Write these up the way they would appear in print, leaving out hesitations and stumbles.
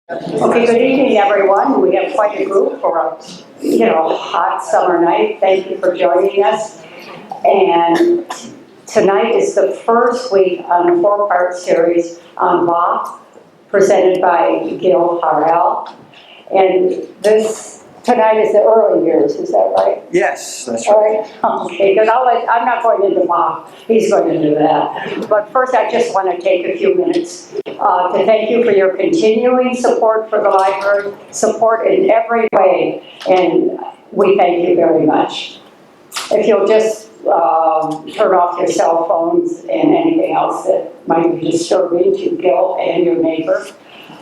Okay, good evening, everyone. We have quite a group for a, hot summer night. Thank you for joining us. And tonight is the first week on a 4-part series on Bach, presented by Gil Harel. And tonight is the early years, is that right? Yes, that's right. All right, okay, because I'm not going into Bach, he's going to do that. But first, I just want to take a few minutes to thank you for your continuing support for the library, support in every way, and we thank you very much. If you'll just turn off your cell phones and anything else that might be disturbing to Gil and your neighbor.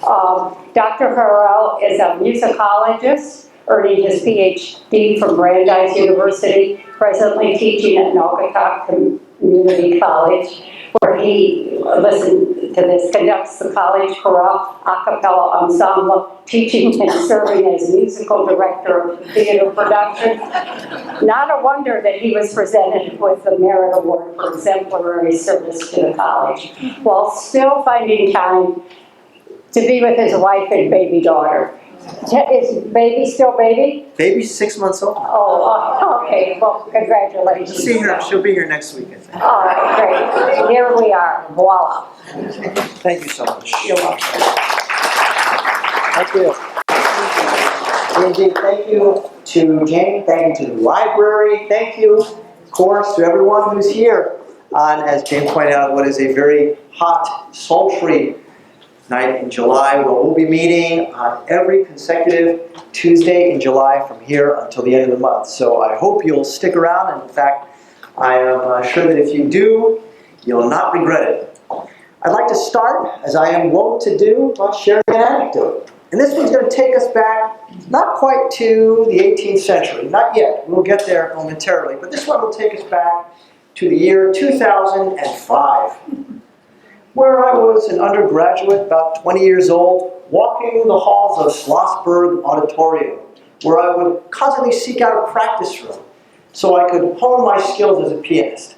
Dr. Harel is a musicologist, earning his PhD from Brandeis University, presently teaching at Naugatuck Community College, where he, listen to this, conducts the college chorale a cappella ensemble, teaching and serving as musical director of theater production. Not a wonder that he was presented with the Merit Award for exemplary service to the college, while still finding time to be with his wife and baby daughter. Is baby still baby? Baby's 6 months old. Oh, okay. Well, congratulations. See her. She'll be here next week, I think. All right, great. Here we are. Voila. Thank you so much. You're welcome. Thank you. Indeed, thank you to Jane. Thank you to the library. Thank you, of course, to everyone who's here on, as Jane pointed out, what is a very hot, sultry night in July. We'll be meeting on every consecutive Tuesday in July from here until the end of the month. So I hope you'll stick around, and in fact, I am sure that if you do, you'll not regret it. I'd like to start, as I am wont to do, by sharing an anecdote. And this one's going to take us back, not quite to the 18th century, not yet. We'll get there momentarily, but this one will take us back to the year 2005. Where I was an undergraduate, about 20 years old, walking the halls of Schlossberg Auditorium, where I would constantly seek out a practice room so I could hone my skills as a pianist.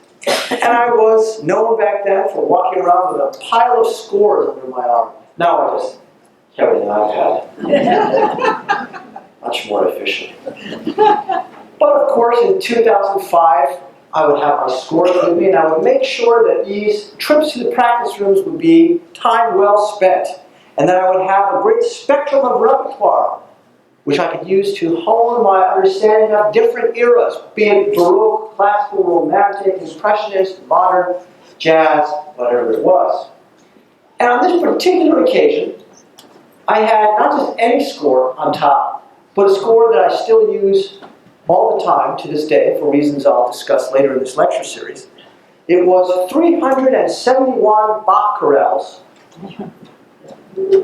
And I was known back then for walking around with a pile of scores under my arm. Now I just carry an iPad. Much more efficient. But of course, in 2005, I would have my scores with me, and I would make sure that these trips to the practice rooms would be time well spent, and that I would have a great spectrum of repertoire, which I could use to hone my understanding of different eras, be it Baroque, classical, romantic, impressionist, modern, jazz, whatever it was. And on this particular occasion, I had not just any score on top, but a score that I still use all the time to this day, for reasons I'll discuss later in this lecture series. It was 371 Bach chorales.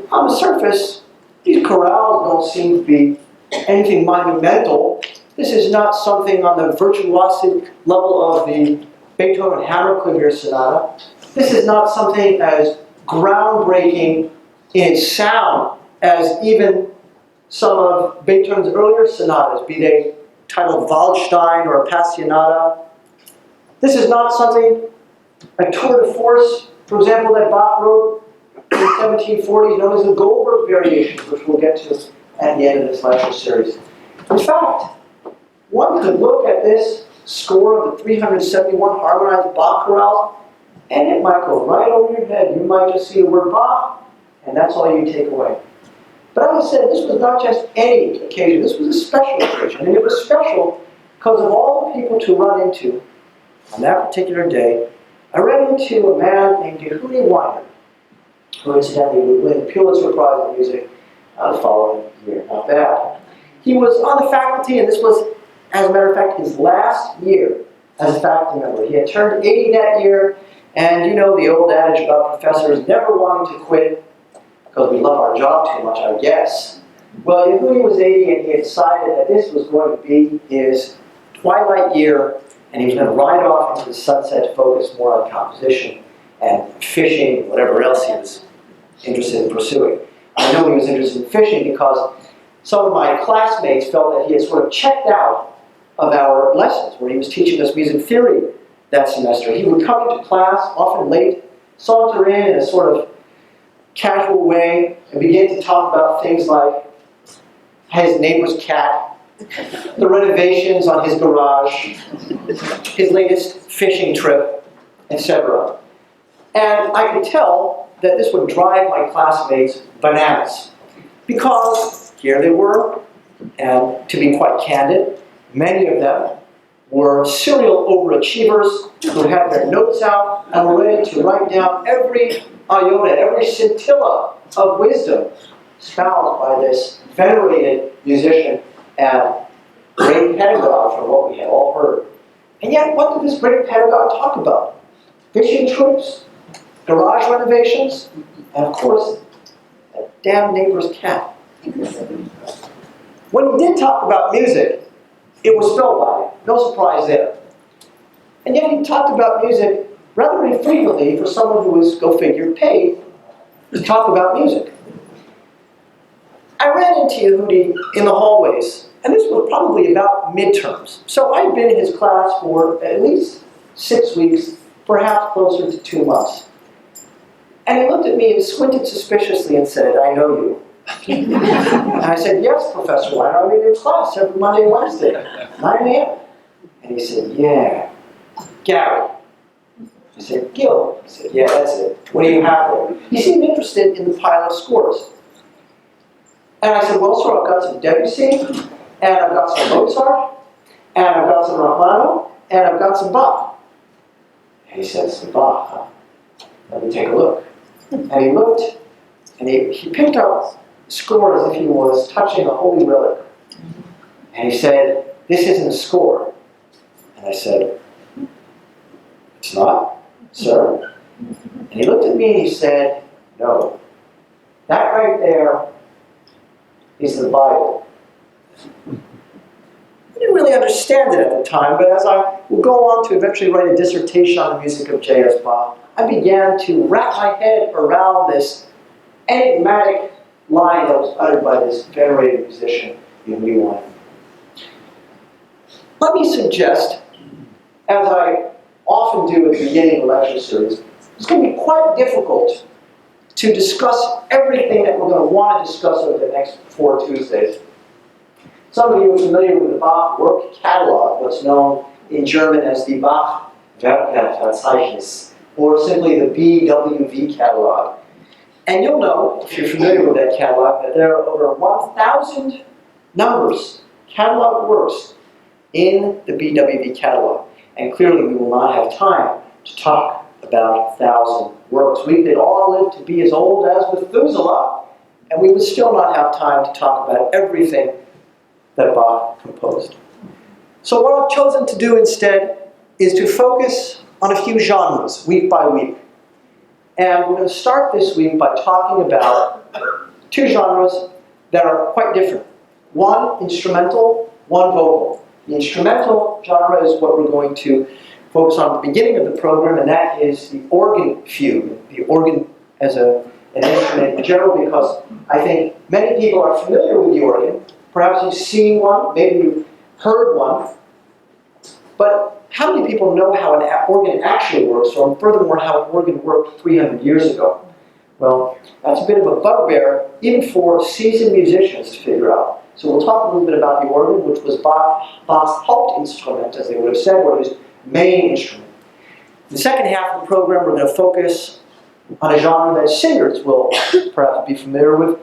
On the surface, these chorales don't seem to be anything monumental. This is not something on the virtuosic level of the Beethoven Hammerklavier Sonata. This is not something as groundbreaking in its sound as even some of Beethoven's earlier sonatas, be they titled Waldstein or Appassionata. This is not something, a tour de force, for example, that Bach wrote in the 1740s, known as the Goldberg Variations, which we'll get to at the end of this lecture series. In fact, one could look at this score of the 371 harmonized Bach chorales, and it might go right over your head. You might just see the word Bach, and that's all you take away. But as I said, this was not just any occasion. This was a special occasion. And it was special because of all the people to run into on that particular day. I ran into a man named Yehudi Weiner, who incidentally would win the Pulitzer Prize in Music the following year. Not bad. He was on the faculty, and this was, as a matter of fact, his last year as a faculty member. He had turned 80 that year, and you know the old adage about professors never wanting to quit because we love our job too much, I guess. Well, Yehudi was 80, and he had decided that this was going to be his twilight year, and he was going to ride off into the sunset to focus more on composition and fishing and whatever else he was interested in pursuing. I know he was interested in fishing because some of my classmates felt that he had sort of checked out of our lessons where he was teaching us music theory that semester. He would come into class, often late, saunter in a sort of casual way and begin to talk about things like his neighbor's cat, the renovations on his garage, his latest fishing trip, etc. And I could tell that this would drive my classmates bananas, because here they were, and to be quite candid, many of them were serial overachievers who had their notes out and were ready to write down every iota, every scintilla of wisdom espoused by this venerated musician and great pedagogue, from what we had all heard. And yet, what did this great pedagogue talk about? Fishing trips, garage renovations, and of course, that damn neighbor's cat. When he did talk about music, it was spellbinding. No surprise there. And yet he talked about music rather infrequently for someone who was, go figure, paid to talk about music. I ran into Yehudi in the hallways, and this was probably about midterms. So I'd been in his class for at least 6 weeks, perhaps closer to 2 months. And he looked at me and squinted suspiciously and said, "I know you." And I said, "Yes, Professor Weiner, I'm in your class every Monday and Wednesday, 9 a.m. And he said, "Yeah, Gary." I said, "Gil." He said, "Yeah, that's it. What do you have there?" He seemed interested in the pile of scores. And I said, "Well, sir, I've got some Debussy, and I've got some Mozart, and I've got some Rachmaninoff, and I've got some Bach." And he said, "Some Bach, huh? Let me take a look." And he looked, and he picked up score as if he was touching a holy relic. And he said, "This isn't a score." And I said, "It's not, sir?" And he looked at me and he said, "No, that right there is the Bible." I didn't really understand it at the time, but as I would go on to eventually write a dissertation on the music of J.S. Bach, I began to wrap my head around this enigmatic line that was uttered by this venerated musician in New York. Let me suggest, as I often do at the beginning of a lecture series, it's going to be quite difficult to discuss everything that we're going to want to discuss over the next 4 Tuesdays. Some of you are familiar with the Bach work catalog, what's known in German as the Bach Werkverzeichnis, or simply the BWV catalog. And you'll know, if you're familiar with that catalog, that there are over 1,000 numbers, catalog works, in the BWV catalog. And clearly we will not have time to talk about 1,000 works. We could all live to be as old as Methuselah, and we would still not have time to talk about everything that Bach composed. So what I've chosen to do instead is to focus on a few genres, week by week. And we're going to start this week by talking about 2 genres that are quite different. One instrumental, one vocal. The instrumental genre is what we're going to focus on at the beginning of the program, and that is the organ fugue, the organ as an instrument in general, because I think many people are familiar with the organ. Perhaps you've seen one, maybe you've heard one. But how many people know how an organ actually works, or furthermore, how an organ worked 300 years ago? Well, that's a bit of a bugbear, even for seasoned musicians to figure out. So we'll talk a little bit about the organ, which was Bach's Hauptinstrument, as they would have said, or his main instrument. In the second half of the program, we're going to focus on a genre that singers will perhaps be familiar with.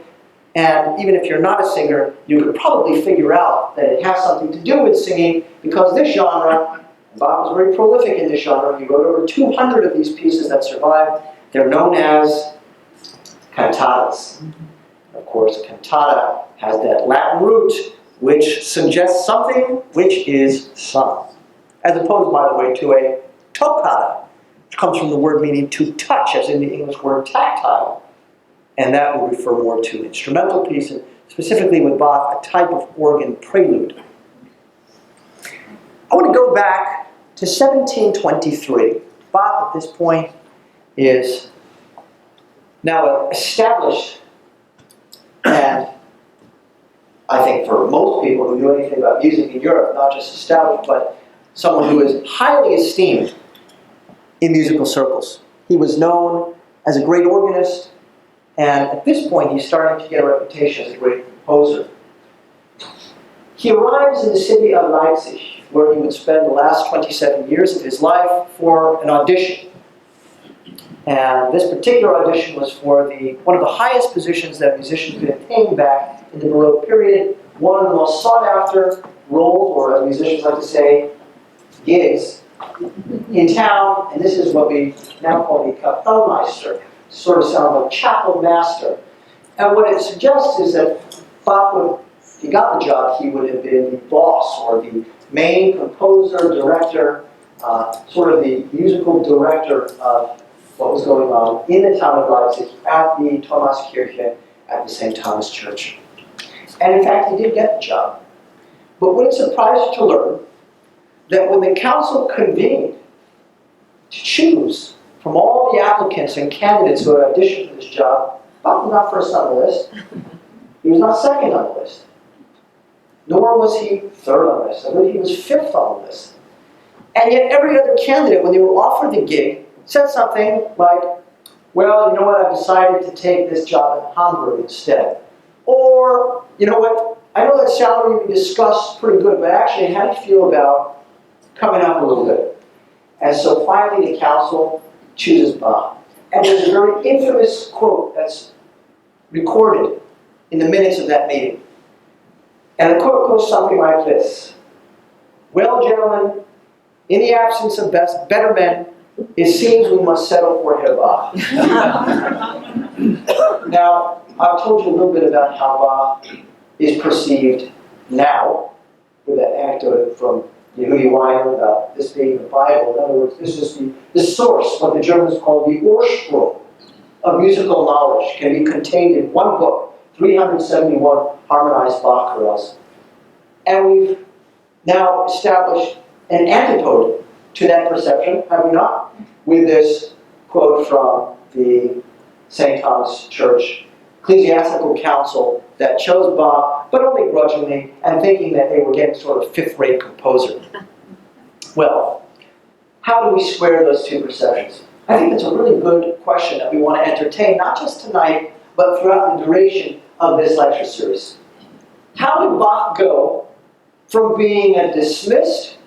And even if you're not a singer, you could probably figure out that it has something to do with singing, because this genre, Bach was very prolific in this genre. He wrote over 200 of these pieces that survived. They're known as cantatas. Of course, cantata has that Latin root which suggests something which is sung, as opposed, by the way, to a toccata, which comes from the word meaning to touch, as in the English word tactile. And that would refer more to instrumental pieces, specifically with Bach, a type of organ prelude. I want to go back to 1723. Bach, at this point, is now established, and I think for most people who know anything about music in Europe, not just established, but someone who is highly esteemed in musical circles. He was known as a great organist, And at this point, he's starting to get a reputation as a great composer. He arrives in the city of Leipzig, where he would spend the last 27 years of his life for an audition. And this particular audition was for one of the highest positions that musicians could attain back in the Baroque period, one of the most sought-after roles, or as musicians like to say, gigs, in town, and this is what we now call the Kapellmeister, sort of sound like chapel master. And what it suggests is that Bach would, if he got the job, he would have been the boss, or the main composer, director, sort of the musical director of what was going on in the town of Leipzig at the Thomaskirche at the St. Thomas Church. And in fact, he did get the job. But would it surprise you to learn that when the council convened to choose from all the applicants and candidates who had auditioned for this job, Bach was not first on the list. He was not second on the list. Nor was he third on the list. I believe he was fifth on the list. And yet every other candidate, when they were offered the gig, said something like, well, you know what, I've decided to take this job in Hamburg instead. Or, you know what, I know that salary we discussed pretty good, but actually how do you feel about coming up a little bit? And so finally the council chooses Bach. And there's a very infamous quote that's recorded in the minutes of that meeting. And the quote goes something like this: well, gentlemen, in the absence of better men, it seems we must settle for Herr Bach. Now, I've told you a little bit about how Bach is perceived now, with that anecdote from Yehudi Weiner about this being the Bible. In other words, this is the source, what the Germans call the Ursprung of musical knowledge, can be contained in one book, 371 harmonized Bach chorales. And we've now established an antidote to that perception, have we not? With this quote from the St. Thomas Church Ecclesiastical Council that chose Bach, but only grudgingly, and thinking that they were getting sort of fifth-rate composer. Well, how do we square those two perceptions? I think it's a really good question that we want to entertain, not just tonight, but throughout the duration of this lecture series. How did Bach go from being a dismissed,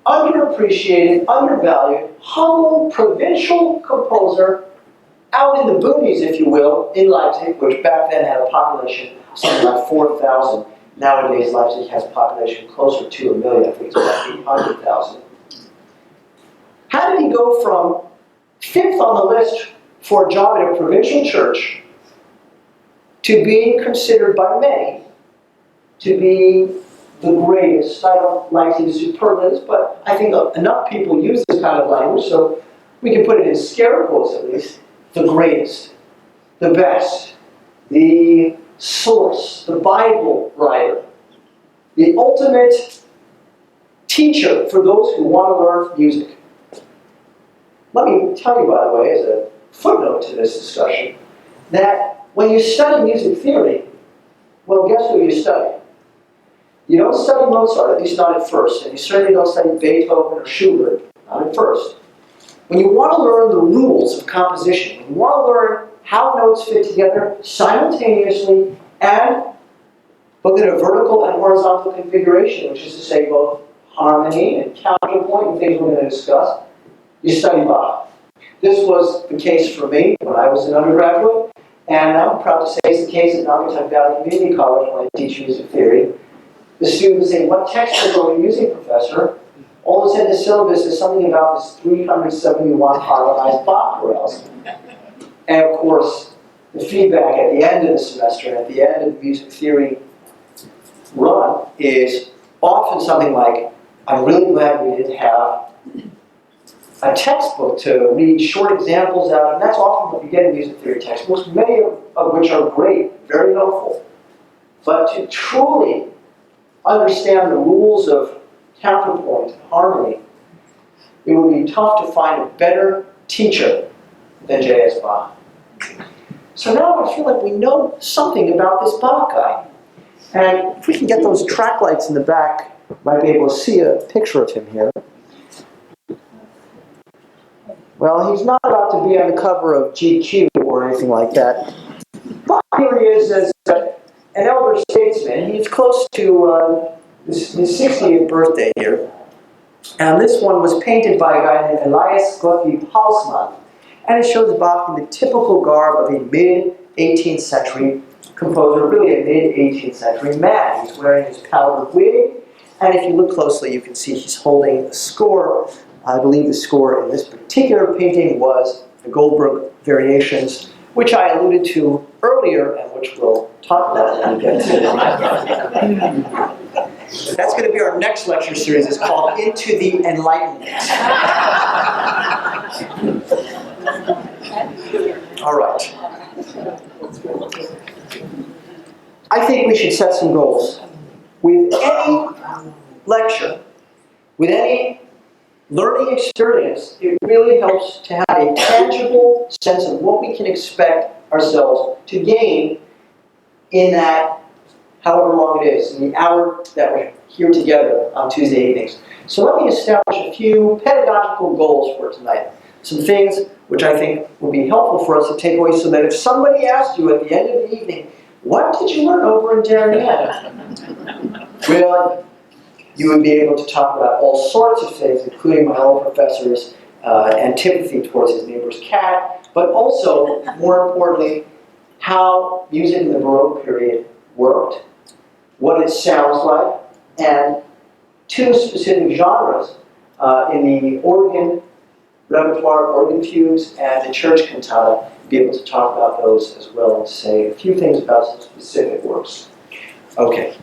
underappreciated, undervalued, humble, provincial composer out in the boonies, if you will, in Leipzig, which back then had a population of something like 4,000. Nowadays, Leipzig has a population closer to 1 million. I think it's about 800,000. How did he go from fifth on the list for a job at a provincial church to being considered by many to be the greatest? I don't like to use superlatives, but I think enough people use this kind of language, so we can put it in scare quotes at least. The greatest, the best, the source, the Bible writer, the ultimate teacher for those who want to learn music. Let me tell you, by the way, as a footnote to this discussion, that when you study music theory, well, guess who you study? You don't study Mozart, at least not at first, and you certainly don't study Beethoven or Schubert, not at first. When you want to learn the rules of composition, when you want to learn how notes fit together simultaneously and both in a vertical and horizontal configuration, which is to say both harmony and counterpoint and things we're going to discuss, you study Bach. This was the case for me when I was an undergraduate, and I'm proud to say it's the case at Naugatuck Valley Community College when I teach music theory. The students say, what textbook are we using, professor? All that's in the syllabus is something about this 371 harmonized Bach chorales. And of course, the feedback at the end of the semester and at the end of the music theory run is often something like, I'm really glad we didn't have a textbook to read short examples out of, and that's often what you get in music theory textbooks, many of which are great, very helpful. But to truly understand the rules of counterpoint and harmony, it would be tough to find a better teacher than J.S. Bach. So now I feel like we know something about this Bach guy. And if we can get those track lights in the back, you might be able to see a picture of him here. Well, he's not about to be on the cover of GQ or anything like that. But here he is as an elder statesman. He's close to his 60th birthday here. And this one was painted by a guy named Elias Gottlieb Hausmann. And it shows Bach in the typical garb of a mid-18th century composer, really a mid-18th century man. He's wearing his powdered wig. And if you look closely, you can see he's holding a score. I believe the score in this particular painting was the Goldberg Variations, which I alluded to earlier and which we'll talk about when we get to it. That's going to be our next lecture series. It's called Into the Enlightenment. All right. I think we should set some goals. With any lecture, with any learning experience, it really helps to have a tangible sense of what we can expect ourselves to gain in that, however long it is, in the hour that we're here together on Tuesday evenings. So let me establish a few pedagogical goals for tonight. Some things which I think will be helpful for us to take away so that if somebody asked you at the end of the evening, what did you learn over in Darien? Well, you would be able to talk about all sorts of things, including my old professor's antipathy towards his neighbor's cat, but also, more importantly, how music in the Baroque period worked, what it sounds like, and two specific genres in the organ repertoire, organ fugues, and the church cantata, be able to talk about those as well and say a few things about some specific works. Okay.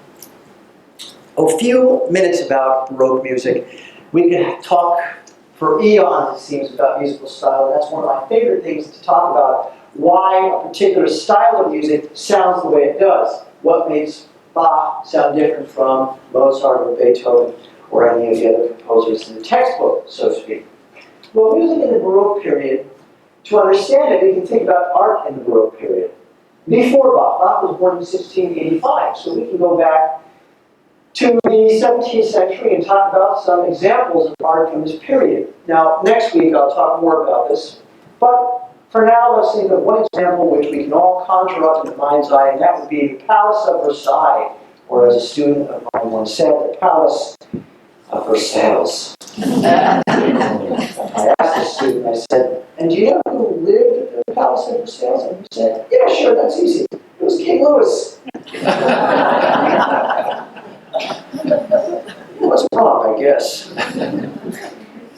A few minutes about Baroque music. We can talk for eons, it seems, about musical style. That's one of my favorite things to talk about. Why a particular style of music sounds the way it does. What makes Bach sound different from Mozart or Beethoven or any of the other composers in the textbook, so to speak. Well, music in the Baroque period, to understand it, we can think about art in the Baroque period. Before Bach, Bach was born in 1685, so we can go back to the 17th century and talk about some examples of art from this period. Now, next week I'll talk more about this, but for now let's think of one example which we can all conjure up in the mind's eye, and that would be the Palace of Versailles, or as a student of mine once said, the Palace of Versailles. I asked the student, I said, and do you know who lived at the Palace of Versailles? And he said, yeah, sure, that's easy. It was King Louis. He wasn't wrong, I guess.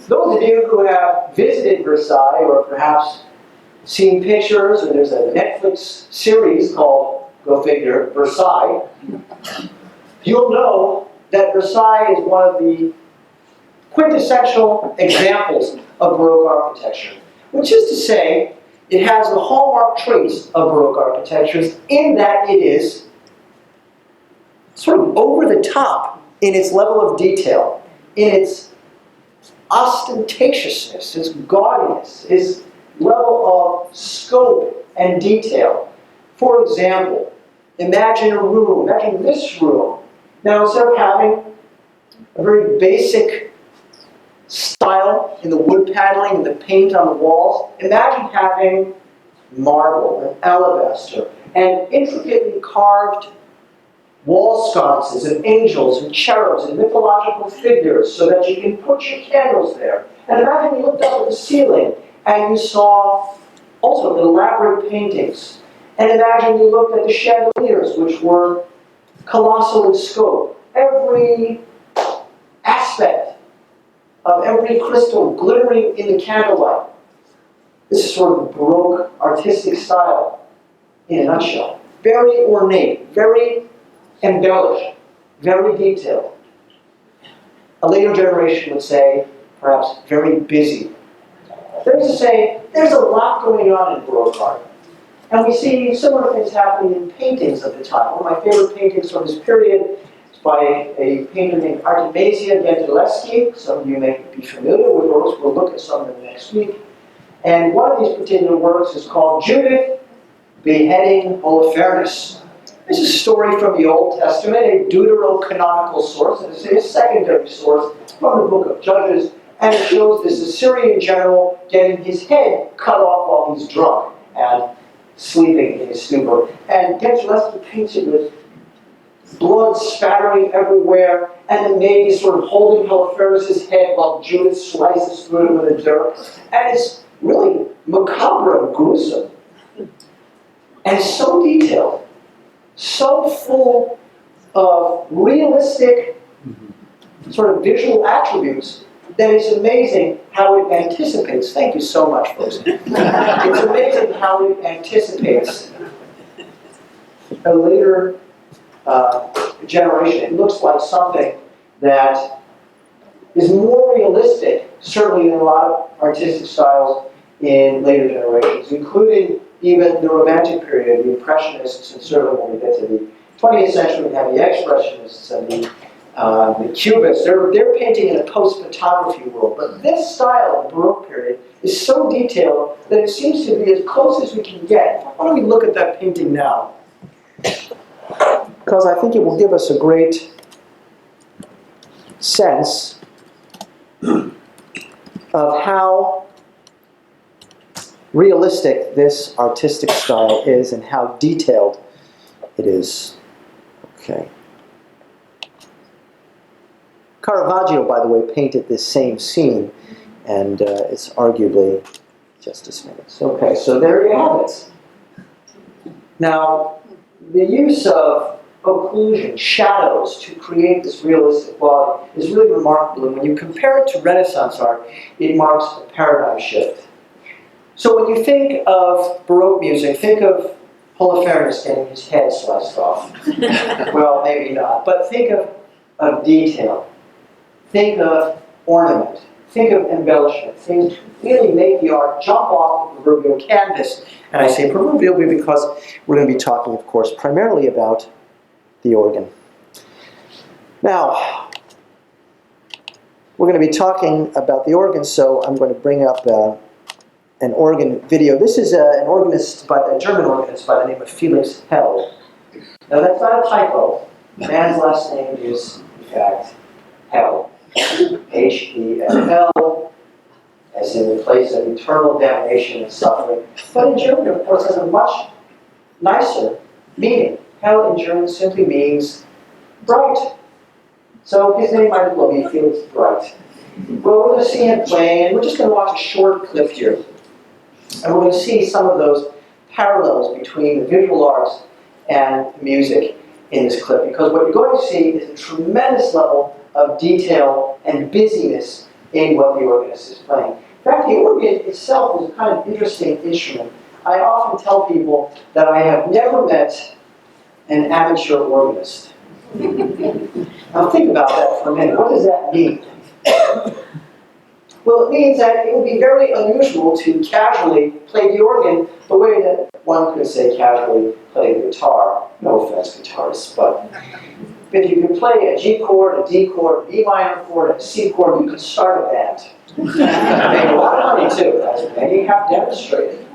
Those of you who have visited Versailles, or perhaps seen pictures, or there's a Netflix series called, go figure, Versailles, you'll know that Versailles is one of the quintessential examples of Baroque architecture, which is to say, it has the hallmark traits of Baroque architecture in that it is sort of over the top in its level of detail, in its ostentatiousness, its gaudiness, its level of scope and detail. For example, imagine a room, imagine this room. Now, instead of having a very basic style in the wood paneling and the paint on the walls, imagine having marble and alabaster and intricately carved wall sconces and angels and cherubs and mythological figures so that you can put your candles there. And imagine you looked up at the ceiling and you saw also elaborate paintings. And imagine you looked at the chandeliers, which were colossal in scope. Every aspect of every crystal glittering in the candlelight. This is sort of Baroque artistic style in a nutshell. Very ornate, very embellished, very detailed. A later generation would say, perhaps, very busy. That is to say, there's a lot going on in Baroque art. And we see similar things happening in paintings of the time. One of my favorite paintings from this period is by a painter named Artemisia Gentileschi. Some of you may be familiar with those. We'll look at some of them next week. And one of these particular works is called Judith Beheading Holofernes. This is a story from the Old Testament, a deuterocanonical source, and it's a secondary source from the book of Judges And it shows this Assyrian general getting his head cut off while he's drunk and sleeping in his stupor. And Gensler paints it with blood spattering everywhere, and the maid is sort of holding Holofernes' head while Judith slices through it with a dirk. And it's really macabre and gruesome. And so detailed, so full of realistic sort of visual attributes that it's amazing how it anticipates. Thank you so much, folks. It's amazing how it anticipates a later generation. It looks like something that is more realistic, certainly in a lot of artistic styles in later generations, including even the Romantic period, the Impressionists, and certainly when we get to the 20th century, we have the Expressionists and the Cubists. They're painting in a post-photography world. But this style of the Baroque period is so detailed that it seems to be as close as we can get. Why don't we look at that painting now? Because I think it will give us a great sense of how realistic this artistic style is and how detailed it is. Okay. Caravaggio, by the way, painted this same scene, and it's arguably just as famous. Okay, so there you have it. Now, the use of occlusion, shadows, to create this realistic quality is really remarkable. And when you compare it to Renaissance art, it marks a paradigm shift. So when you think of Baroque music, think of Holofernes getting his head sliced off. Well, maybe not. But think of detail. Think of ornament. Think of embellishment. Things really make the art jump off the proverbial canvas. And I say proverbially because we're going to be talking, of course, primarily about the organ. Now, we're going to be talking about the organ, so I'm going to bring up an organ video. This is a German organist by the name of Felix Hell. Now, that's not a typo. The man's last name is, in fact, Hell. H-E-L-L, as in the place of eternal damnation and suffering. But in German, of course, has a much nicer meaning. Hell in German simply means bright. So his name might as well be Felix Bright. Well, we're going to see him playing, and we're just going to watch a short clip here. And we're going to see some of those parallels between the visual arts and the music in this clip. Because what you're going to see is a tremendous level of detail and busyness in what the organist is playing. In fact, the organ itself is a kind of interesting instrument. I often tell people that I have never met an amateur organist. Now think about that for a minute. What does that mean? Well, it means that it would be very unusual to casually play the organ the way that one could say casually play the guitar. No offense, guitarists, but if you could play a G chord, a D chord, B minor chord, and a C chord, you could start a band. Make a lot of money too, as many have demonstrated.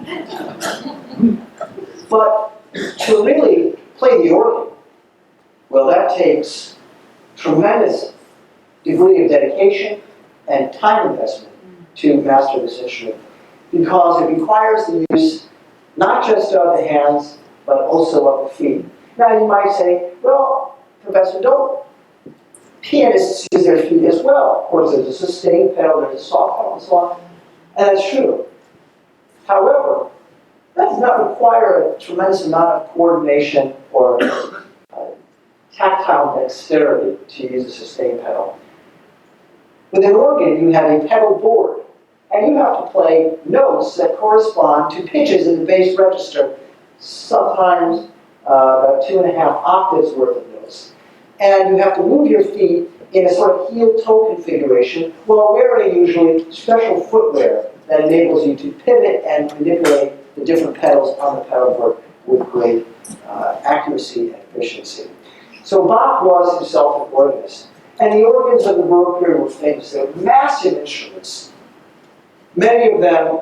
But to really play the organ, well, that takes tremendous degree of dedication and time investment to master this instrument, because it requires the use not just of the hands, but also of the feet. Now you might say, well, Professor, don't pianists use their feet as well? Of course, there's a sustain pedal, there's a soft pedal, and so on. And that's true. However, that does not require a tremendous amount of coordination or tactile dexterity to use a sustain pedal. With an organ, you have a pedal board, and you have to play notes that correspond to pitches in the bass register, sometimes about 2.5 octaves worth of notes. And you have to move your feet in a sort of heel-toe configuration while wearing usually special footwear that enables you to pivot and manipulate the different pedals on the pedal board with great accuracy and efficiency. So Bach was himself an organist. And the organs of the Baroque period were famous. They were massive instruments. Many of them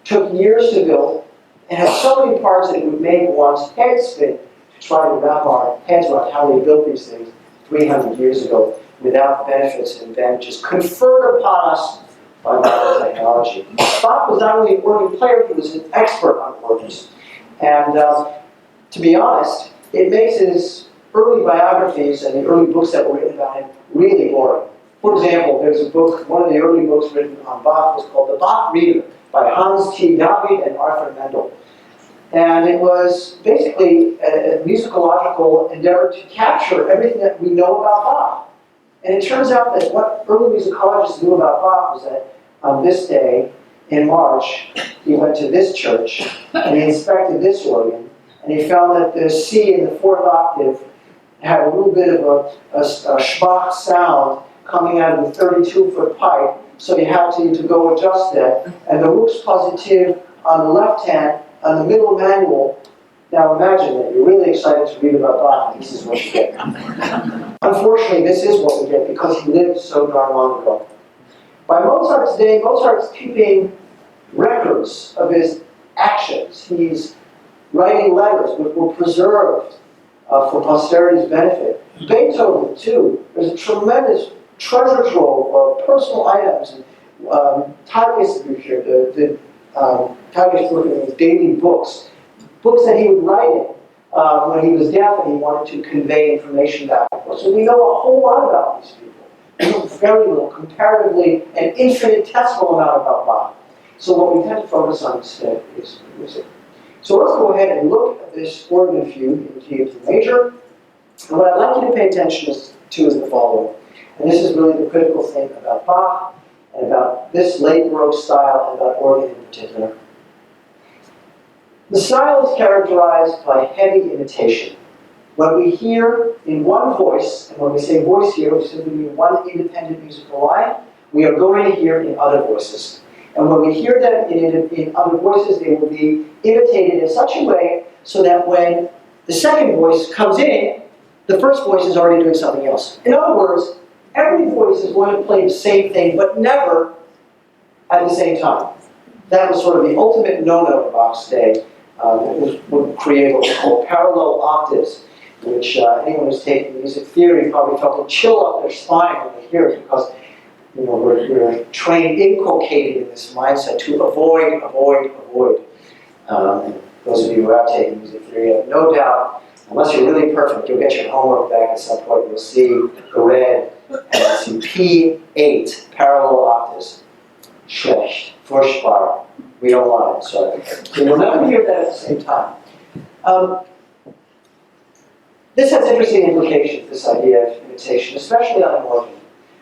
took years to build and had so many parts that it would make one's head spin to try to wrap our heads around how they built these things 300 years ago without the benefits and advantages conferred upon us by modern technology. Bach was not only an organ player, he was an expert on organs. And to be honest, it makes his early biographies and the early books that were written about him really boring. For example, there's a book, one of the early books written on Bach was called The Bach Reader by Hans T. David and Arthur Mendel. And it was basically a musicological endeavor to capture everything that we know about Bach. And it turns out that what early musicologists knew about Bach was that on this day, in March, he went to this church, and he inspected this organ, and he found that the C in the fourth octave had a little bit of a schwach sound coming out of the 32-foot pipe, so he had to go adjust that. And the Rux positive on the left hand, on the middle manual. Now imagine that you're really excited to read about Bach, and this is what you get. Unfortunately, this is what we get because he lived so darn long ago. By Mozart's day, Mozart's keeping records of his actions. He's writing letters which were preserved for posterity's benefit. Beethoven, too. There's a tremendous treasure trove of personal items and Tagesbücher, the Tagesbücher, his daily books that he would write in when he was deaf and he wanted to convey information back and forth. So we know a whole lot about these people. We know very little, comparatively, an infinitesimal amount about Bach. So what we tend to focus on instead is music. So let's go ahead and look at this organ fugue in G major. And what I'd like you to pay attention to is the following. And this is really the critical thing about Bach and about this late Baroque style and about organ in particular. The style is characterized by heavy imitation. When we hear in one voice, and when we say voice here, we simply mean one independent musical line, we are going to hear in other voices. And when we hear them in other voices, they will be imitated in such a way so that when the second voice comes in, the first voice is already doing something else. In other words, every voice is going to play the same thing, but never at the same time. That was sort of the ultimate no-no in Bach's day. It would create what we call parallel octaves, which anyone who's taking music theory probably felt a chill up their spine when they hear it, because we're trained, inculcated in this mindset to avoid. And those of you who have taken music theory have no doubt, unless you're really perfect, you'll get your homework back at some point. You'll see the red, and you'll see P8, parallel octaves. Schlecht, furchtbar. We don't want it, sorry. So you'll never hear that at the same time. This has interesting implications, this idea of imitation, especially on an organ.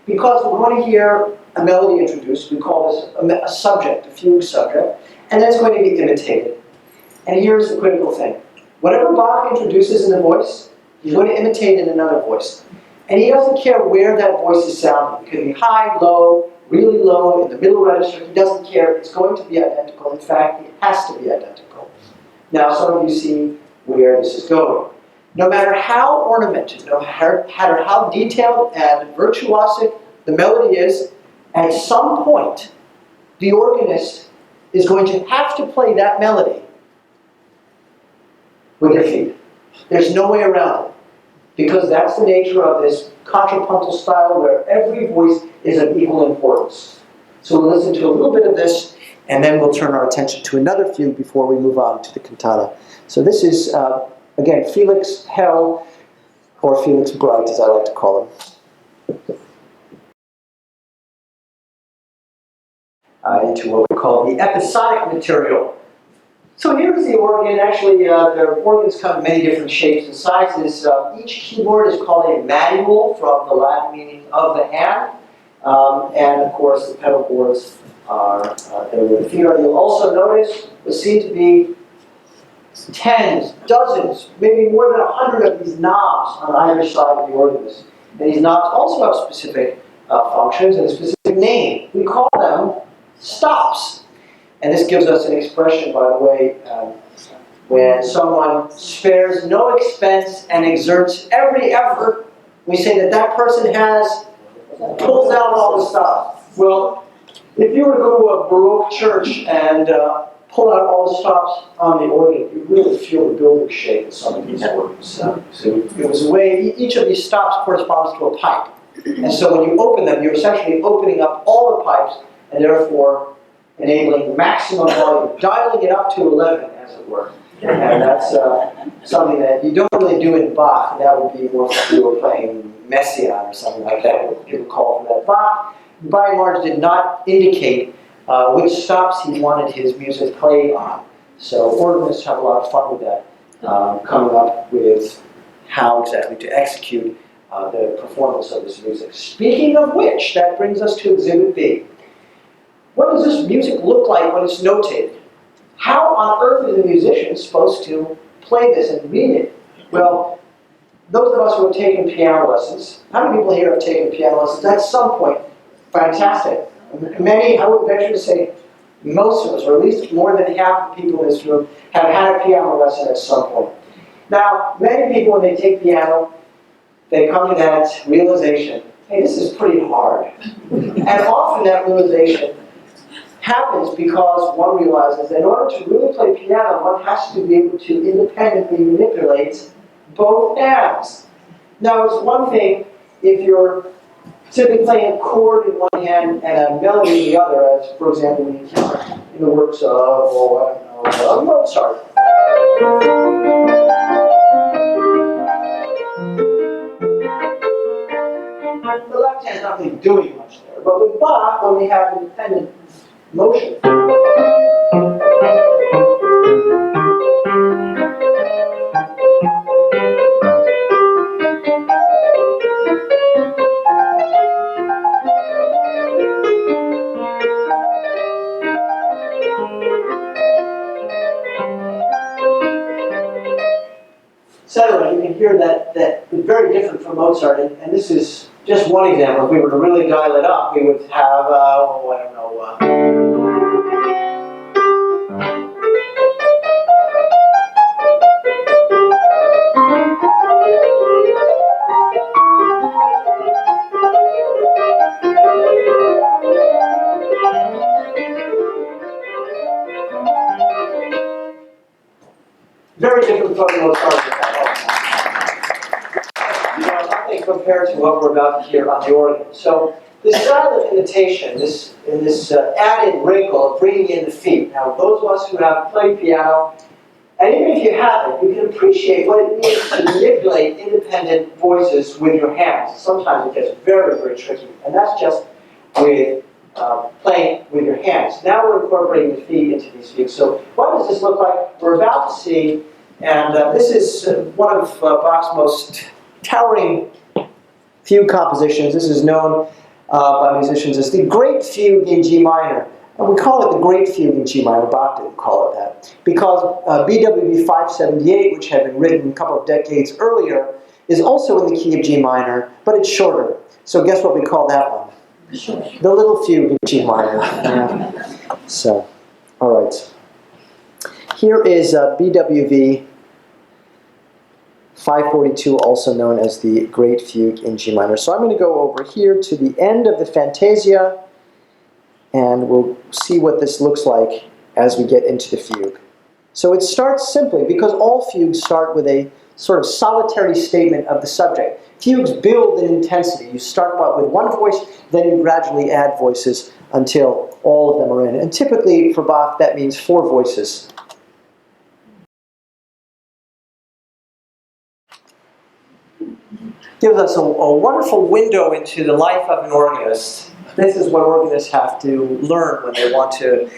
Because we're going to hear a melody introduced, we call this a subject, a fugue subject, and then it's going to be imitated. And here's the critical thing. Whatever Bach introduces in the voice, he's going to imitate in another voice. And he doesn't care where that voice is sounding. It could be high, low, really low, in the middle register. He doesn't care. It's going to be identical. In fact, it has to be identical. Now, some of you see where this is going. No matter how ornamented, no matter how detailed and virtuosic the melody is, at some point, the organist is going to have to play that melody with their feet. There's no way around it, because that's the nature of this contrapuntal style where every voice is of equal importance. So we'll listen to a little bit of this, and then we'll turn our attention to another fugue before we move on to the cantata. So this is, again, Felix Hell, or Felix Bright, as I like to call him. Into what we call the episodic material. So here's the organ. Actually, the organs come in many different shapes and sizes. Each keyboard is called a manual, from the Latin meaning of the hand. And of course, the pedal boards are there where the feet are. You'll also notice there seem to be tens, dozens, maybe more than 100 of these knobs on either side of the organist. And these knobs also have specific functions and a specific name. We call them stops. And this gives us an expression, by the way, when someone spares no expense and exerts every effort, we say that that person has pulled out all the stops. Well, if you were to go to a Baroque church and pull out all the stops on the organ, you really feel the building shake in some of these organs. So it was a way, each of these stops corresponds to a pipe. And so when you open them, you're essentially opening up all the pipes and therefore enabling maximum volume, dialing it up to 11, as it were. And that's something that you don't really do in Bach. That would be more if you were playing Messiaen or something like that, what people call for that. Bach, by and large, did not indicate which stops he wanted his music played on. So organists have a lot of fun with that, coming up with how exactly to execute the performance of this music. Speaking of which, that brings us to Exhibit B. What does this music look like when it's notated? How on earth is a musician supposed to play this and read it? Well, those of us who have taken piano lessons, how many people here have taken piano lessons at some point? Fantastic. Many, I would venture to say, most of us, or at least more than half the people in this room, have had a piano lesson at some point. Now, many people, when they take piano, they come to that realization, hey, this is pretty hard. And often that realization happens because one realizes that in order to really play piano, one has to be able to independently manipulate both hands. Now, it's one thing if you're simply playing a chord in one hand and a melody in the other, as, for example, we encounter in the works of Mozart. The left hand's not really doing much there, but with Bach, when we have independent motion, etc. You can hear that it's very different from Mozart, and this is just one example. If we were to really dial it up, we would have, very different from Mozart. Nothing compared to what we're about to hear on the organ. So the style of imitation, this added wrinkle of bringing in the feet. Now, those of us who have played piano, and even if you haven't, you can appreciate what it means to manipulate independent voices with your hands. Sometimes it gets very, very tricky, and that's just with playing with your hands. Now we're incorporating the feet into these views. So what does this look like? We're about to see, and this is one of Bach's most towering fugue compositions. This is known by musicians as the Great Fugue in G minor. And we call it the Great Fugue in G minor. Bach didn't call it that. Because BWV 578, which had been written a couple of decades earlier, is also in the key of G minor, but it's shorter. So guess what we call that one? The Little Fugue in G minor. Yeah. So, all right. Here is BWV 542, also known as the Great Fugue in G minor. So I'm going to go over here to the end of the Fantasia, and we'll see what this looks like as we get into the fugue. So it starts simply, because all fugues start with a sort of solitary statement of the subject. Fugues build in intensity. You start with one voice, then you gradually add voices until all of them are in. And typically for Bach, that means 4 voices. Gives us a wonderful window into the life of an organist. This is what organists have to learn when they want to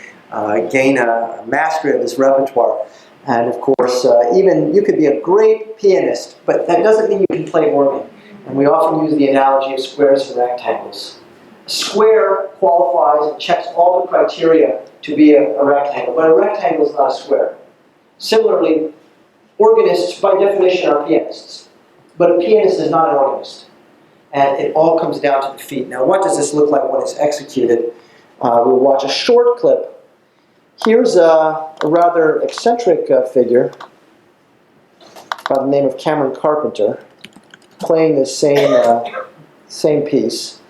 gain a mastery of this repertoire. And of course, even you could be a great pianist, but that doesn't mean you can play organ. And we often use the analogy of squares and rectangles. A square qualifies and checks all the criteria to be a rectangle, but a rectangle is not a square. Similarly, organists, by definition, are pianists. But a pianist is not an organist. And it all comes down to the feet. Now, what does this look like when it's executed? We'll watch a short clip. Here's a rather eccentric figure by the name of Cameron Carpenter playing the same piece.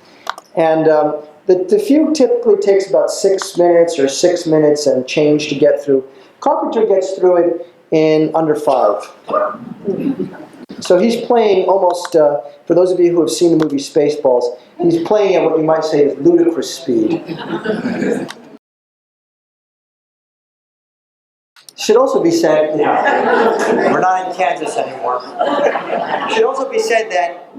And the fugue typically takes about 6 minutes or 6 minutes and change to get through. Carpenter gets through it in under 5. So he's playing almost, for those of you who have seen the movie Spaceballs, he's playing at what you might say is ludicrous speed. Should also be said, we're not in Kansas anymore. Should also be said that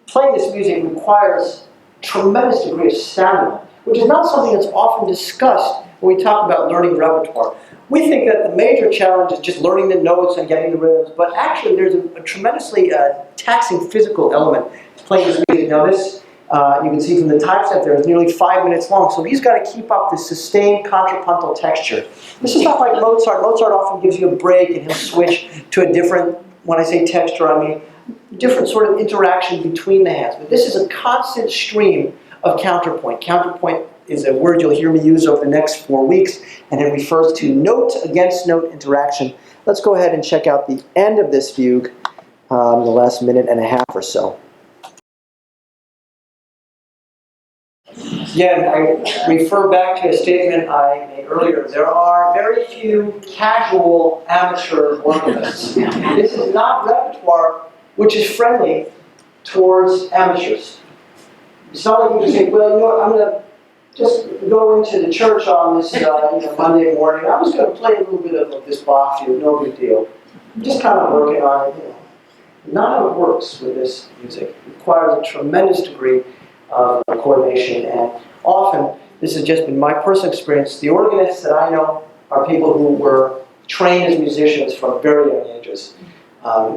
playing this music requires tremendous degree of stamina, which is not something that's often discussed when we talk about learning repertoire. We think that the major challenge is just learning the notes and getting the rhythms, but actually there's a tremendously taxing physical element to playing this music. Now this, you can see from the time step there, is nearly 5 minutes long, so he's got to keep up this sustained contrapuntal texture. This is not like Mozart. Mozart often gives you a break and he'll switch to a different, when I say texture, I mean different sort of interaction between the hands. But this is a constant stream of counterpoint. Counterpoint is a word you'll hear me use over the next 4 weeks, and it refers to note against note interaction. Let's go ahead and check out the end of this fugue in the last minute and a half or so. Again, I refer back to a statement I made earlier. There are very few casual amateur organists. This is not repertoire which is friendly towards amateurs. It's not like you can say, well, you know what, I'm going to just go into the church on this Monday morning. I'm just going to play a little bit of this Bach fugue, no big deal. I'm just kind of working on it. Not how it works with this music. It requires a tremendous degree of coordination, and often, this has just been my personal experience, the organists that I know are people who were trained as musicians from very young ages.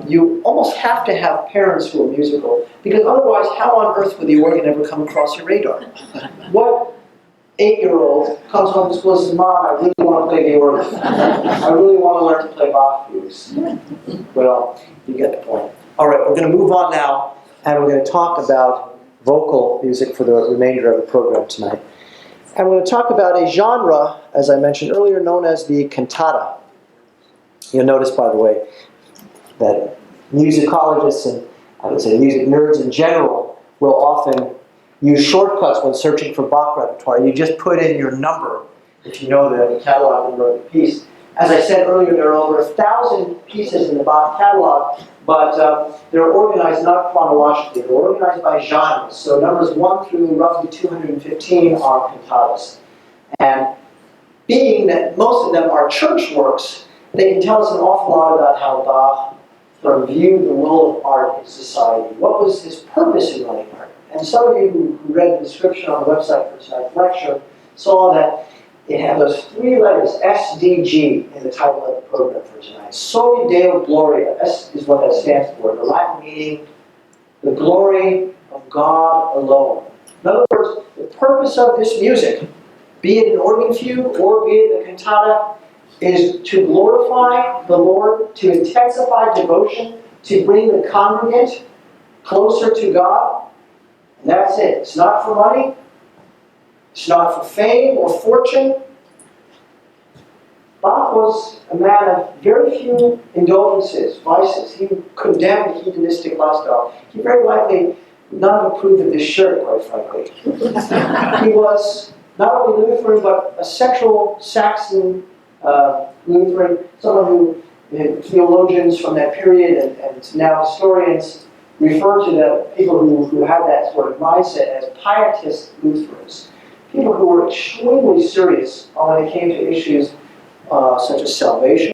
You almost have to have parents who are musical, because otherwise, how on earth would the organ ever come across your radar? What 8-year-old comes home from school and says, Mom, I really want to play the organ. I really want to learn to play Bach fugues. Well, you get the point. All right, we're going to move on now, and we're going to talk about vocal music for the remainder of the program tonight. And we're going to talk about a genre, as I mentioned earlier, known as the cantata. You'll notice, by the way, that musicologists and I would say music nerds in general will often use shortcuts when searching for Bach repertoire. You just put in your number if you know the catalog number of the piece. As I said earlier, there are over 1,000 pieces in the Bach catalog, but they're organized not chronologically. They're organized by genres. So numbers 1 through roughly 215 are cantatas. And being that most of them are church works, they can tell us an awful lot about how Bach viewed the role of art in society. What was his purpose in writing art? And some of you who read the description on the website for tonight's lecture saw that it had those 3 letters, SDG, in the title of the program for tonight. Soli Deo Gloria. S is what that stands for. The Latin meaning, the glory of God alone. In other words, the purpose of this music, be it an organ fugue or be it a cantata, is to glorify the Lord, to intensify devotion, to bring the congregant closer to God. And that's it. It's not for money. It's not for fame or fortune. Bach was a man of very few indulgences, vices. He condemned the hedonistic lifestyle. He very likely would not have approved of this shirt, quite frankly. He was not only Lutheran, but a sexual Saxon Lutheran, someone who theologians from that period and now historians refer to the people who had that sort of mindset as pietist Lutherans. People who were extremely serious when it came to issues such as salvation,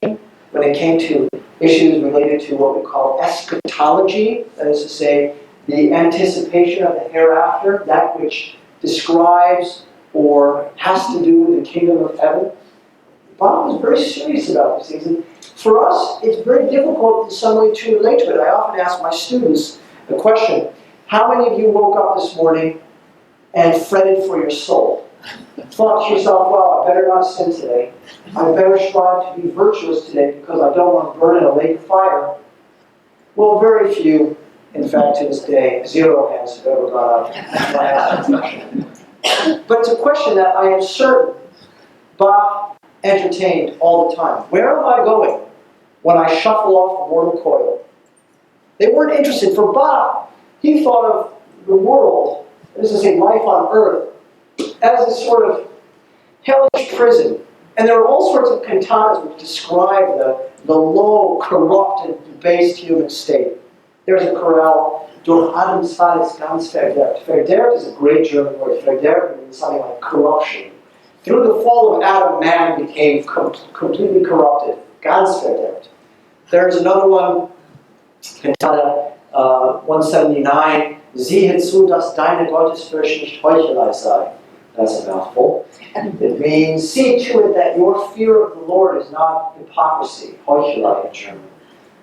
when it came to issues related to what we call eschatology, that is to say, the anticipation of the hereafter, that which describes or has to do with the kingdom of heaven. Bach was very serious about these things, and for us, it's very difficult in some way to relate to it. I often ask my students the question, how many of you woke up this morning and fretted for your soul? Thought to yourself, well, I better not sin today. I better strive to be virtuous today because I don't want to burn in a lake of fire. Well, very few, in fact, to this day, 0 hands have ever gone up. But it's a question that I am certain Bach entertained all the time. Where am I going when I shuffle off the mortal coil? They weren't interested. For Bach, he thought of the world, that is to say, life on earth, as a sort of hellish prison. And there are all sorts of cantatas which describe the low, corrupt, and debased human state. There's a chorale, Durch Adams Fall ist ganz verderbt. Verderbt is a great German word. Verderbt means something like corruption. Through the fall of Adam, man became completely corrupted. Ganz verderbt. There's another one, cantata 179, Siehe zu, dass deine Gottesfurcht nicht Heuchelei sei. That's a mouthful. It means, see to it that your fear of the Lord is not hypocrisy, Heuchelei in German.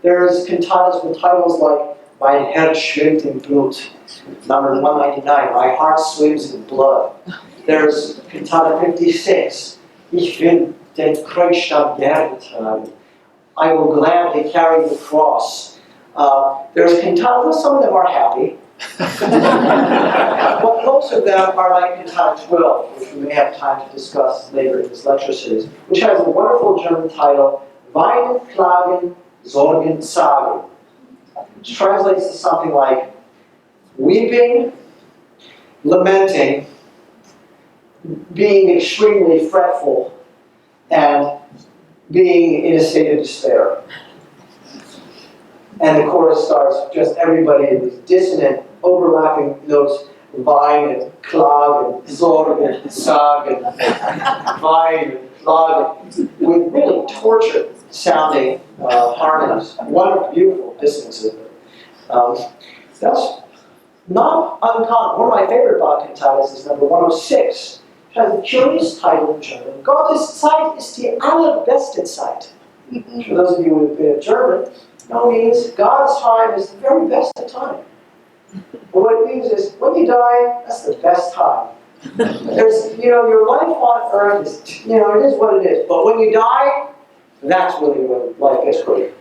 There's cantatas with titles like Mein Herz schwimmt im Blut, number 199, My Heart Swims in Blood. There's cantata 56, Ich will den Kreuzstab gerne tragen. I will gladly carry the cross. There's cantatas, some of them are happy. But most of them are like cantata 12, which we may have time to discuss later in this lecture series, which has a wonderful German title, Weinen, Klagen, Sorgen, Sagen, which translates to something like weeping, lamenting, being extremely fretful, and being in a state of despair. And the chorus starts just everybody in these dissonant, overlapping notes, weinen, klagen, sorgen, sagen, weinen, klagen, with really tortured sounding harmonies. Wonderful, beautiful dissonances. That's not uncommon. One of my favorite Bach cantatas is number 106. It has a curious title in German. Gottes Zeit ist die allerbeste Zeit. For those of you who have been German, no means God's time is the very best of time. But what it means is, when you die, that's the best time. There's, your life on earth is, it is what it is. But when you die, that's really when life gets great.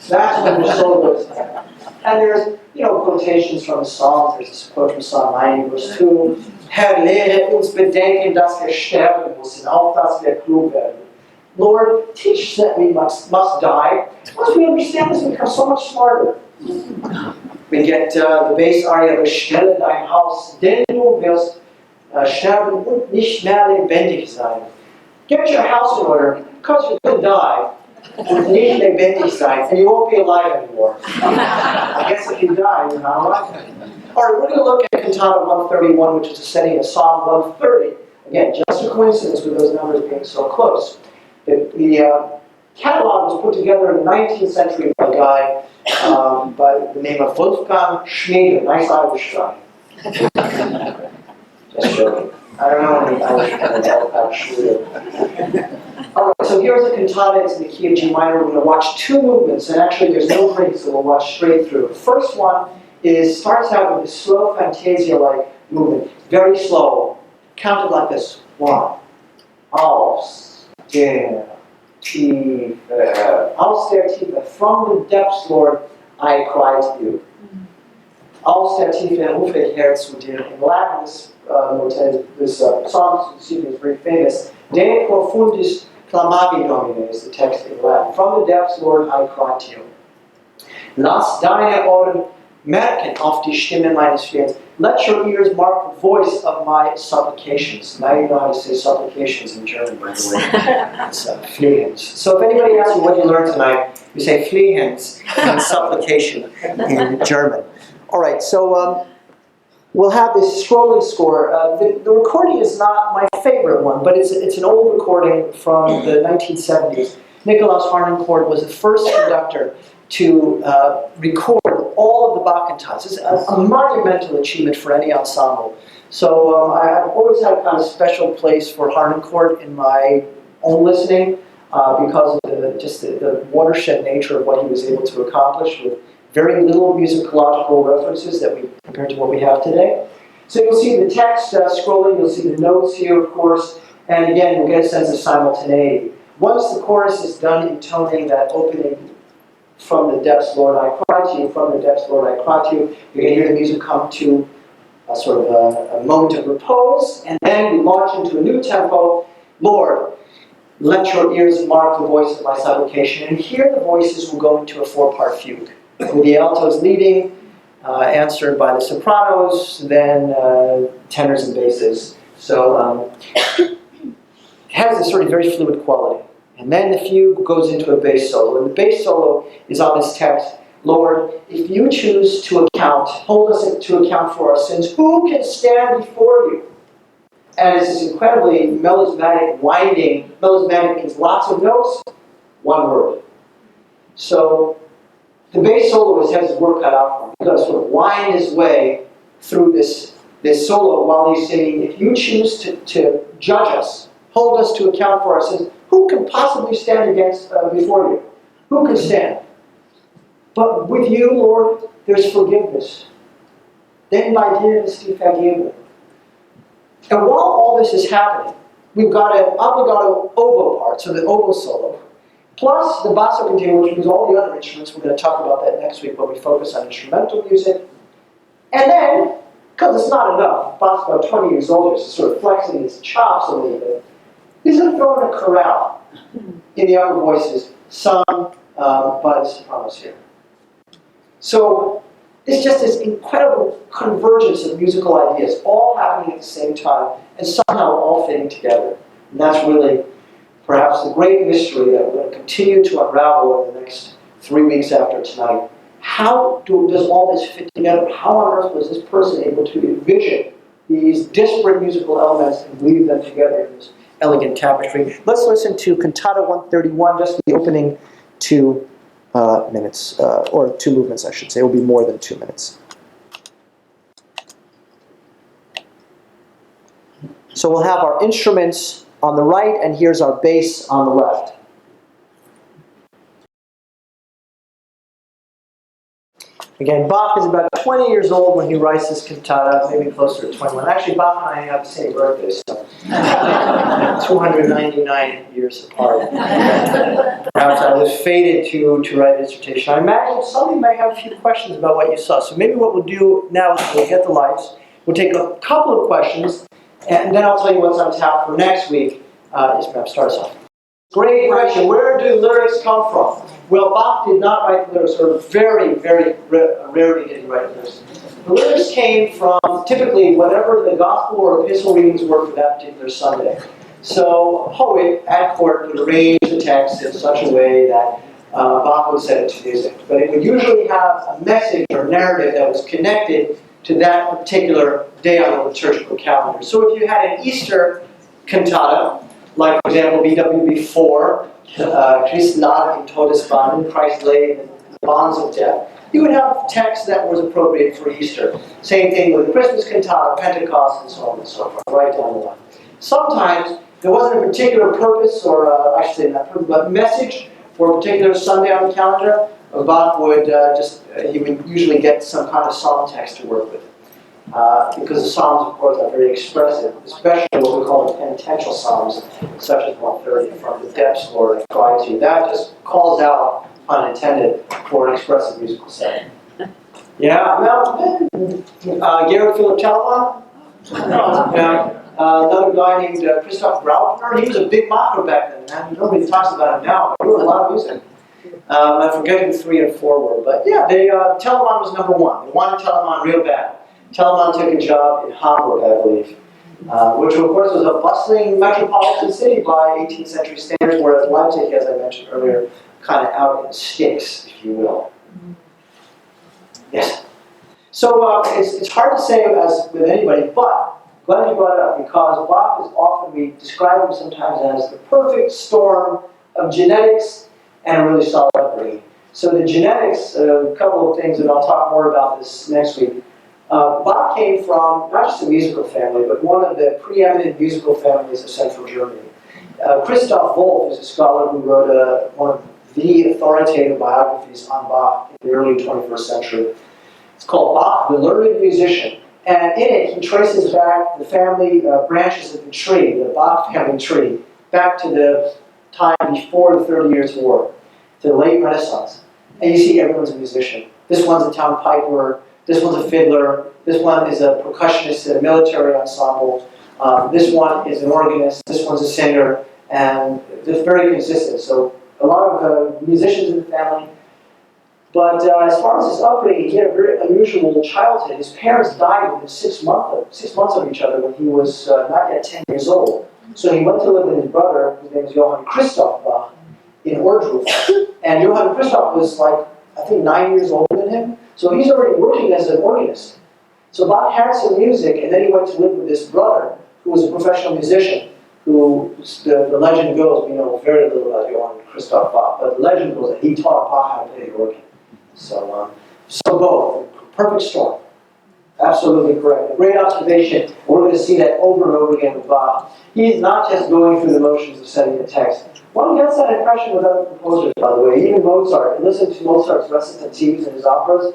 That's when your soul goes there. And there's, quotations from the Psalms. There's this quote from Psalm 90, verse 2. Herr, lehre uns bedenken, dass wir sterben müssen, auch dass wir klug werden. Lord, teach that we must die. Once we understand this, we become so much smarter. We get the bass aria, bestelle dein Haus, denn du wirst sterben und nicht mehr lebendig sein. Get your house in order, because you're going to die. Und nicht lebendig sein, and you won't be alive anymore. I guess if you die, you're not alive anymore. All right, we're going to look at cantata 131, which is a setting of Psalm 130. Again, just a coincidence with those numbers being so close. The catalog was put together in the 19th century by a guy by the name of Wolfgang Schmiede, nice Irish guy. Just joking. I don't know any Irish Schmiede. All right, so here's a cantata. It's in the key of G minor. We're going to watch two movements, and actually there's no break, so we'll watch straight through. The first one starts out with a slow fantasia-like movement, very slow. Count it like this. 1. Aus der Tiefe. Aus der Tiefe. From the depths, Lord, I cry to you. Aus der Tiefe rufe ich her zu dir. In Latin, this song, is very famous. De profundis clamavi Domine is the text in Latin. From the depths, Lord, I cry to you. Lass deine Ohren merken auf die Stimme meines Flehens. Let your ears mark the voice of my supplications. Now you know how to say supplications in German, by the way. It's flehens. So if anybody asks you what you learned tonight, you say flehens and supplication in German. All right, so we'll have this scrolling score. The recording is not my favorite one, but it's an old recording from the 1970s. Nikolaus Harnoncourt was the first conductor to record all of the Bach cantatas. It's a monumental achievement for any ensemble. So I've always had a kind of special place for Harnoncourt in my own listening because of the watershed nature of what he was able to accomplish with very little musicological references that we compared to what we have today. So you'll see the text scrolling, you'll see the notes here, of course, and again, you'll get a sense of simultaneity. Once the chorus is done intoning that opening, from the depths, Lord, I cry to you, from the depths, Lord, I cry to you, you're going to hear the music come to a sort of a moment of repose, and then we launch into a new tempo. Lord, let your ears mark the voice of my supplication, and here the voices will go into a 4-part fugue, with the altos leading, answered by the sopranos, then tenors and basses. So it has this sort of very fluid quality. And then the fugue goes into a bass solo. And the bass solo is on this text Lord, if you choose to hold us to account for our sins, who can stand before you? And it's this incredibly melismatic winding. Melismatic means lots of notes, one word. So the bass soloist has his work cut out for him. He's got to sort of wind his way through this solo while he's singing, if you choose to judge us, hold us to account for our sins, who can possibly stand before you? Who can stand? But with you, Lord, there's forgiveness. Denn bei dir ist die Vergebung. And while all this is happening, we've got an obligato oboe part, so the oboe solo, plus the basso continuo, which means all the other instruments. We're going to talk about that next week when we focus on instrumental music. And then, because it's not enough, Bach's about 20 years old, he's sort of flexing his chops a little bit. He's going to throw in a chorale in the upper voices, sung by the sopranos here. So it's just this incredible convergence of musical ideas, all happening at the same time, and somehow all fitting together. And that's really perhaps the great mystery that we're going to continue to unravel over the next 3 weeks after tonight. How does all this fit together? How on earth was this person able to envision these disparate musical elements and weave them together in this elegant tapestry? Let's listen to Cantata 131, just the opening 2 minutes, or 2 movements, I should say. It will be more than 2 minutes. So we'll have our instruments on the right, and here's our bass on the left. Again, Bach is about 20 years old when he writes this cantata, maybe closer to 21. Actually, Bach and I have the same birthday, so 299 years apart. Perhaps I was fated to write a dissertation. I imagine some of you may have a few questions about what you saw. So maybe what we'll do now is we'll get the lights. We'll take a couple of questions, and then I'll tell you what's on tap for next week. Yes, ma'am, start us off. Great question. Where do lyrics come from? Well, Bach did not write the lyrics, or very, very rarely did he write the lyrics. The lyrics came from typically whatever the gospel or epistle readings were for that particular Sunday. So a poet at court would arrange the text in such a way that Bach would set it to music. But it would usually have a message or narrative that was connected to that particular day on the liturgical calendar. So if you had an Easter cantata, like, for example, BWV 4, Christ lag in Todesbahnen, Christ lay in the bonds of death, you would have text that was appropriate for Easter. Same thing with Christmas cantata, Pentecost, and so on and so forth, right down the line. Sometimes there wasn't a particular purpose, or I should say not purpose, but message for a particular Sunday on the calendar. Bach would he would usually get some kind of psalm text to work with. Because the Psalms, of course, are very expressive, especially what we call the penitential Psalms, such as 130, from the depths, Lord, I cry to you. That just calls out, pun intended, for an expressive musical setting. Yeah, well, Georg Philipp Telemann, another guy named Christoph Graupner. He was a big mocker back then, man. Nobody talks about him now, but he wrote a lot of music. I forget who 3 and 4 were, but yeah, Telemann was number 1. They wanted Telemann real bad. Telemann took a job in Hamburg, I believe, which of course was a bustling metropolitan city by 18th century standards, whereas Leipzig, as I mentioned earlier, kind of out in the sticks, if you will. Yes? So it's hard to say as with anybody, but glad you brought it up, because Bach is often, we describe him sometimes as the perfect storm of genetics and a really solid upbringing. So the genetics, a couple of things, and I'll talk more about this next week. Bach came from not just a musical family, but one of the preeminent musical families of central Germany. Christoph Wolff is a scholar who wrote one of the authoritative biographies on Bach in the early 21st century. It's called Bach, the Learned Musician. And in it, he traces back the family branches of the tree, the Bach family tree, back to the time before the 30 Years' War, to the late Renaissance. And you see everyone's a musician. This one's a town piper. This one's a fiddler. This one is a percussionist in a military ensemble. This one is an organist. This one's a singer. And it's very consistent. So a lot of musicians in the family. But as far as his upbringing, he had a very unusual childhood. His parents died within 6 months of each other when he was not yet 10 years old. So he went to live with his brother, whose name is Johann Christoph Bach, in Ohrdruf. And Johann Christoph was like I think 9 years older than him. So he's already working as an organist. So Bach had some music, and then he went to live with this brother, who was a professional musician, who, the legend goes, we know very little about Johann Christoph Bach, but the legend goes that he taught Bach how to play the organ. So both, perfect storm. Absolutely correct. A great observation. We're going to see that over and over again with Bach. He's not just going through the motions of setting the text. One gets that impression with other composers, by the way. Even Mozart. Listen to Mozart's recitatives and his operas,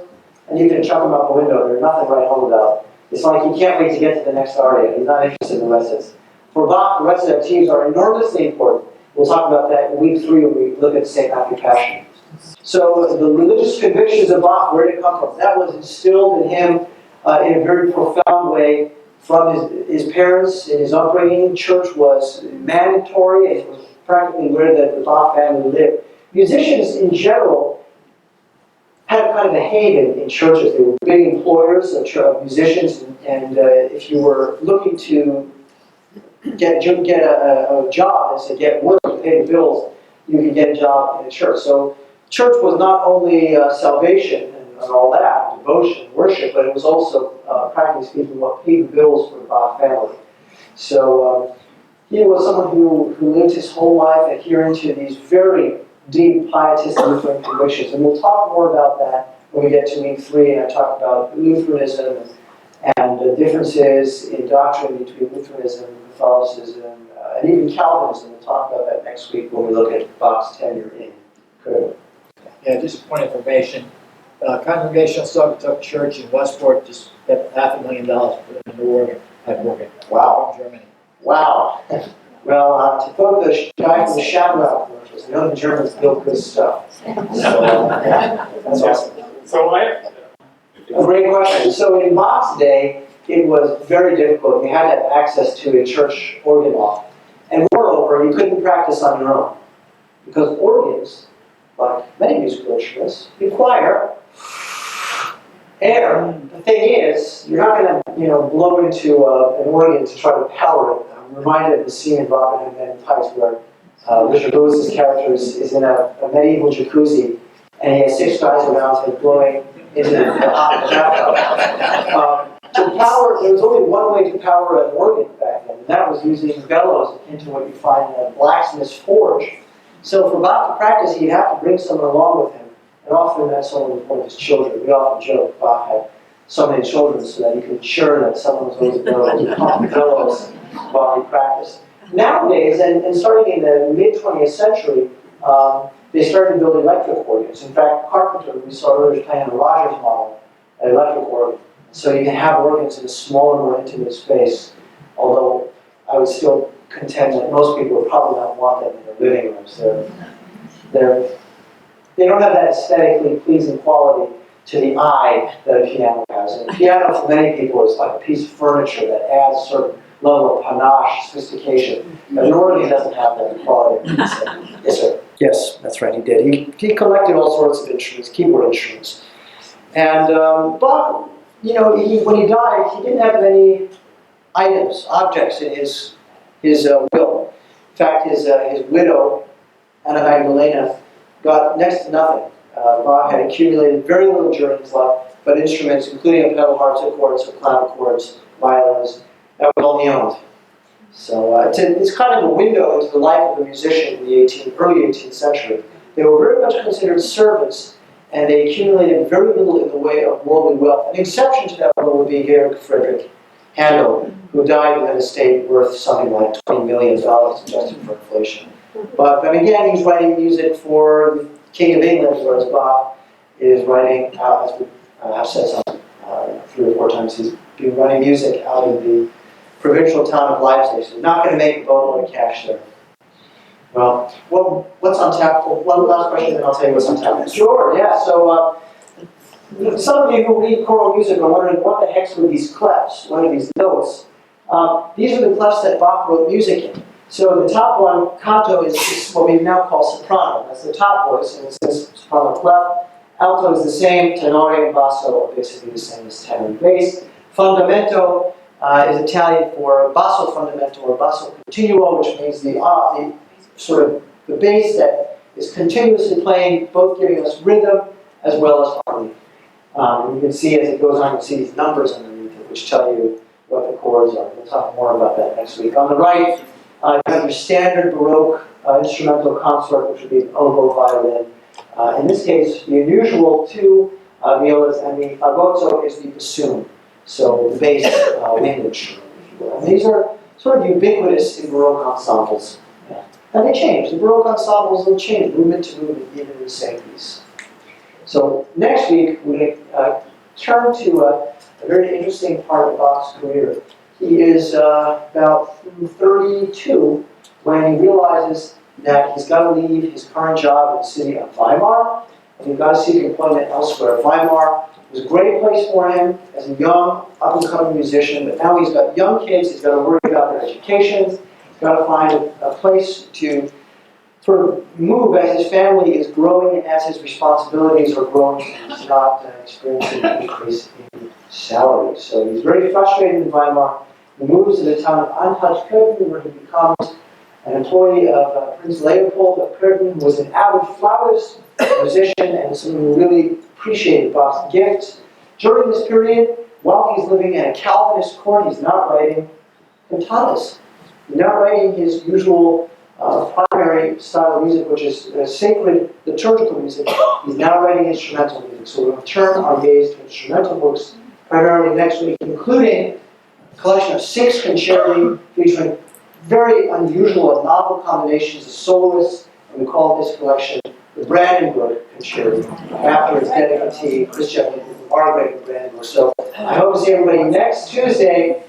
and you can chuck them out the window. There's nothing to write home about. It's like he can't wait to get to the next aria. He's not interested in the recitatives. For Bach, the recitatives are enormously important. We'll talk about that in week 3 when we look at St. Matthew Passion. So the religious convictions of Bach, where did it come from? That was instilled in him in a very profound way from his parents. In his upbringing, church was mandatory, and it was practically where the Bach family lived. Musicians in general had kind of a haven in churches. They were big employers of musicians, and if you were looking to get a job, and to get work to pay the bills, you could get a job in a church. So church was not only salvation and all that, devotion, worship, but it was also, practically speaking, what paid the bills for the Bach family. So he was someone who lived his whole life adhering to these very deep pietist Lutheran convictions. And we'll talk more about that when we get to week 3, and I talk about Lutheranism and the differences in doctrine between Lutheranism and Catholicism, and even Calvinism. We'll talk about that next week when we look at Bach's tenure in Cologne. Yeah, just a point of information. Congregational Socratic Church in Westport just spent $500,000 for the new organ at Morgan. Wow. From Germany. Wow. Well, to quote the guy from the Shamrock commercials, I know the Germans build good stuff. So, that's awesome. So A great question. So in Bach's day, it was very difficult. You had to have access to a church organ loft. And moreover, you couldn't practice on your own. Because organs, like many musical instruments, require air. The thing is, you're not going to, blow into an organ to try to power it. I'm reminded of the scene in Robin Hood Men in Tights where Richard Lewis's character is in a medieval jacuzzi, and he has 6 guys around him blowing into the hot bathtub. To power, there was only one way to power an organ back then, and that was using bellows akin to what you find in a blacksmith's forge. So for Bach to practice, he'd have to bring someone along with him, and often that someone was one of his children. We often joke Bach had so many children so that he could ensure that someone was always available to pump the bellows while he practiced. Nowadays, and starting in the mid-20th century, they started building electric organs. In fact, Carpenter, we saw earlier, playing on Rogers model, an electric organ. So you can have organs in a smaller, more intimate space, although I would still contend that most people would probably not want them in their living rooms. They don't have that aesthetically pleasing quality to the eye that a piano has. And a piano, for many people, is like a piece of furniture that adds a certain level of panache, sophistication. But an organ doesn't have that quality. Yes, sir. Yes, that's right, he did. He collected all sorts of instruments, keyboard instruments. And Bach, when he died, he didn't have many items, objects in his will. In fact, his widow, Anna Magdalena, got next to nothing. Bach had accumulated very little during his life, but instruments, including a pedal harpsichord, so clavichords, violins, that was all he owned. So it's kind of a window into the life of a musician in the early 18th century. They were very much considered servants, and they accumulated very little in the way of worldly wealth. An exception to that rule would be Georg Friedrich Handel, who died with an estate worth something like $20 million adjusted for inflation. But again, he's writing music for the King of England, whereas Bach is writing, as we have said some 3 or 4 times, he's been writing music out of the provincial town of Leipzig. So he's not going to make a boatload of cash there. Well, what's on tap? One last question, then I'll tell you what's on tap. Sure, yeah. So some of you who read choral music are wondering what the heck's with these clefs? What are these notes? These are the clefs that Bach wrote music in. So the top one, canto, is what we now call soprano. That's the top voice, and it says soprano clef. Alto is the same. Tenore and basso are basically the same as tenor and bass. Fundamento is Italian for basso fundamento or basso continuo, which means the sort of the bass that is continuously playing, both giving us rhythm as well as harmony. And you can see as it goes on, you can see these numbers underneath it, which tell you what the chords are. We'll talk more about that next week. On the right, you have your standard Baroque instrumental consort, which would be an oboe violin. In this case, the unusual two violas, and the fagotto is the bassoon, so the bass wind instrument, if you will. And these are sort of ubiquitous in Baroque ensembles. And they change. The Baroque ensembles will change movement to movement, even in the same piece. So next week, we're going to turn to a very interesting part of Bach's career. He is about 32 when he realizes that he's got to leave his current job in the city of Weimar, and he's got to seek employment elsewhere. Weimar was a great place for him as a young, up-and-coming musician, but now he's got young kids, he's got to worry about their education, he's got to find a place to sort of move as his family is growing and as his responsibilities are growing, and he's not experiencing an increase in salary. So he's very frustrated in Weimar. He moves to the town of Untitled Chapter, where he becomes an employee of Prince Leopold of Cologne, who was an avid flourished musician and someone who really appreciated Bach's gifts. During this period, while he's living in a Calvinist court, he's not writing cantatas. He's not writing his usual primary style of music, which is sacred liturgical music. He's now writing instrumental music. So we're going to turn our gaze to instrumental books primarily next week, including a collection of 6 concerti featuring very unusual and novel combinations of soloists, and we call this collection the Brandenburg Concerti, after its dedicatee, Christian Margaret of Brandenburg. So I hope to see everybody next Tuesday